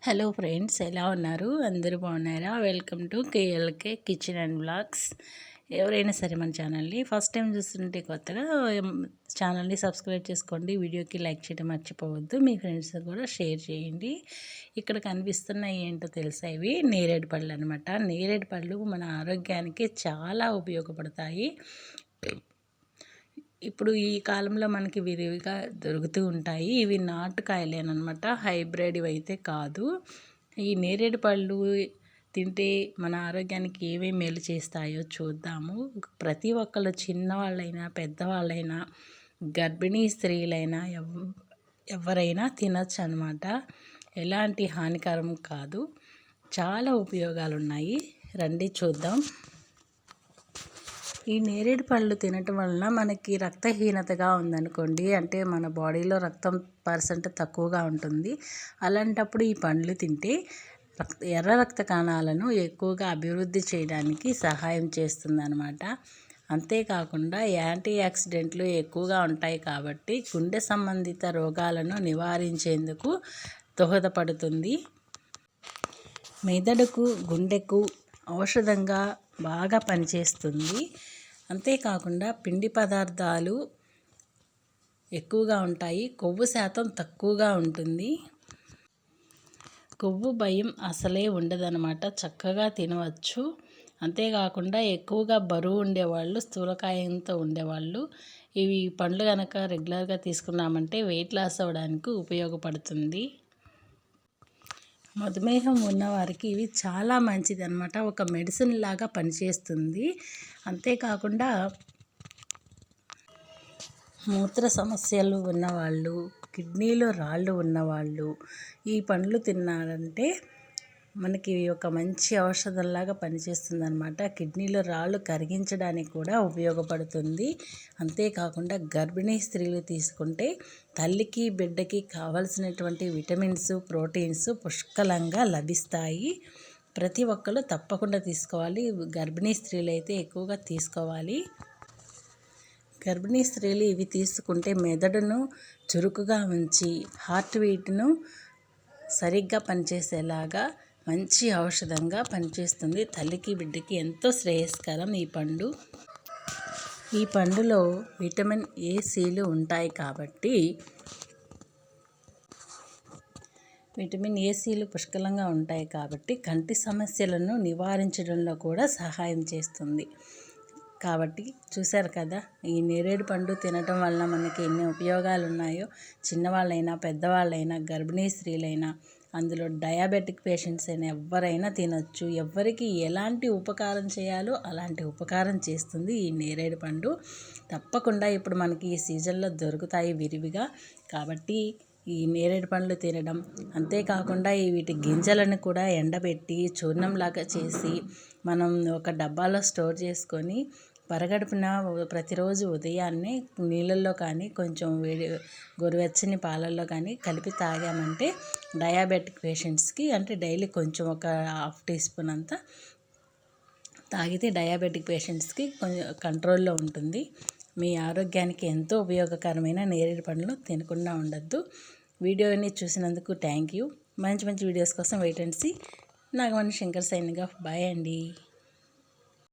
Hello friends, ఎలా ఉన్నారు? అందరూ బాగున్నారా? Welcome to KLK kitchen and blogs. ఎవరైనా సరే మన ఛానల్ని ఫస్ట్ టైం చూస్తుంటే కొత్తగా ఛానల్ని సబ్స్క్రైబ్ చేసుకోండి. వీడియోకి లైక్ చేయడం మర్చిపోవద్దు. మీ ఫ్రెండ్స్ కూడా షేర్ చేయండి. ఇక్కడ కనిపిస్తున్నాయి ఏంటో తెలుసా? ఇవి నేరేడు పళ్ళు అనమాట. నేరేడు పళ్ళు మన ఆరోగ్యానికి చాలా ఉపయోగపడతాయి. ఇప్పుడు ఈ కాలంలో మనకి విరివిగా దొరుకుతూ ఉంటాయి. ఇవి నాటుకాయలేనమాట, హైబ్రిడ్ అయితే కాదు. ఈ నేరేడు పళ్ళు తింటే మన ఆరోగ్యానికి ఏమేమి మేలు చేస్తాయో చూద్దాము. ప్రతి ఒక్కళ్ళు, చిన్నవాళ్ళైనా పెద్దవాళ్ళైనా గర్భిణీ స్త్రీలైనా ఎవరైనా తినచ్చు అనమాట. ఎలాంటి హానికరం కాదు, చాలా ఉపయోగాలు ఉన్నాయి. రండి చూద్దాం. ఈ నేరేడు పళ్ళు తినటం వలన మనకి రక్తహీనతగా ఉందనుకోండి, అంటే మన బాడీలో రక్తం పర్సెంట్ తక్కువగా ఉంటుంది. అలాంటప్పుడు ఈ పండ్లు తింటే ఎర్ర రక్త కణాలను ఎక్కువగా అభివృద్ధి చేయడానికి సహాయం చేస్తుందన్నమాట. అంతేకాకుండా యాంటీ ఆక్సిడెంట్లు ఎక్కువగా ఉంటాయి కాబట్టి గుండె సంబంధిత రోగాలను నివారించేందుకు దోహదపడుతుంది. మెదడుకు, గుండెకు ఔషధంగా బాగా పనిచేస్తుంది. అంతేకాకుండా పిండి పదార్థాలు ఎక్కువగా ఉంటాయి, కొవ్వు శాతం తక్కువగా ఉంటుంది. కొవ్వు భయం అసలే ఉండదన్నమాట, చక్కగా తినవచ్చు. అంతేకాకుండా ఎక్కువగా బరువు ఉండేవాళ్ళు, స్థూలకాయంతో ఉండేవాళ్ళు ఇవి పండ్లు కనుక రెగ్యులర్గా తీసుకున్నామంటే వెయిట్ లాస్ అవ్వడానికి ఉపయోగపడుతుంది. మధుమేహం ఉన్నవారికి ఇవి చాలా మంచిది అనమాట, ఒక మెడిసిన్ లాగా పనిచేస్తుంది. అంతేకాకుండా మూత్ర సమస్యలు ఉన్నవాళ్ళు, కిడ్నీలో రాళ్ళు ఉన్నవాళ్ళు ఈ పండ్లు తిన్నారంటే మనకి ఒక మంచి ఔషధంలాగా పనిచేస్తుంది అనమాట. కిడ్నీలో రాళ్ళు కరిగించడానికి కూడా ఉపయోగపడుతుంది. అంతేకాకుండా గర్భిణీ స్త్రీలు తీసుకుంటే తల్లికి బిడ్డకి కావలసినటువంటి విటమిన్స్, ప్రోటీన్స్ పుష్కలంగా లభిస్తాయి. ప్రతి ఒక్కరు తప్పకుండా తీసుకోవాలి. గర్భిణీ స్త్రీలు అయితే ఎక్కువగా తీసుకోవాలి. గర్భిణీ స్త్రీలు ఇవి తీసుకుంటే మెదడును చురుకుగా ఉంచి హార్ట్ బీట్ను సరిగ్గా పనిచేసేలాగా మంచి ఔషధంగా పనిచేస్తుంది. తల్లికి బిడ్డకి ఎంతో శ్రేయస్కరం ఈ పండు. ఈ పండులో విటమిన్ ఏ, సిలు ఉంటాయి కాబట్టి పుష్కలంగా ఉంటాయి కాబట్టి కంటి సమస్యలను నివారించడంలో కూడా సహాయం చేస్తుంది. కాబట్టి చూశారు కదా, ఈ నేరేడు పండు తినటం వలన మనకి ఎన్ని ఉపయోగాలు ఉన్నాయో. చిన్నవాళ్ళైనా పెద్దవాళ్ళైనా గర్భిణీ స్త్రీలైనా, అందులో డయాబెటిక్ పేషెంట్స్ అయినా ఎవరైనా తినొచ్చు. ఎవరికి ఎలాంటి ఉపకారం చేయాలో అలాంటి ఉపకారం చేస్తుంది ఈ నేరేడు పండు. తప్పకుండా ఇప్పుడు మనకి ఈ సీజన్లో దొరుకుతాయి విరివిగా. కాబట్టి ఈ నేరేడు పండ్లు తినడం, అంతేకాకుండా వీటి గింజలను కూడా ఎండబెట్టి చూర్ణంలాగా చేసి మనం ఒక డబ్బాలో స్టోర్ చేసుకొని పరగడుపున ప్రతిరోజు ఉదయాన్నే నీళ్ళల్లో కానీ కొంచెం గోరువెచ్చని పాలల్లో కానీ కలిపి తాగామంటే డయాబెటిక్ పేషెంట్స్కి, అంటే డైలీ కొంచెం ఒక హాఫ్ టీ స్పూన్ అంతా తాగితే డయాబెటిక్ పేషెంట్స్కి కొంచెం కంట్రోల్లో ఉంటుంది. మీ ఆరోగ్యానికి ఎంతో ఉపయోగకరమైన నేరేడు పండ్లు తినకుండా ఉండద్దు. వీడియోని చూసినందుకు థ్యాంక్ యూ. మంచి మంచి వీడియోస్ కోసం wait and see. Nagamani Shankar signing off. Bye అండి.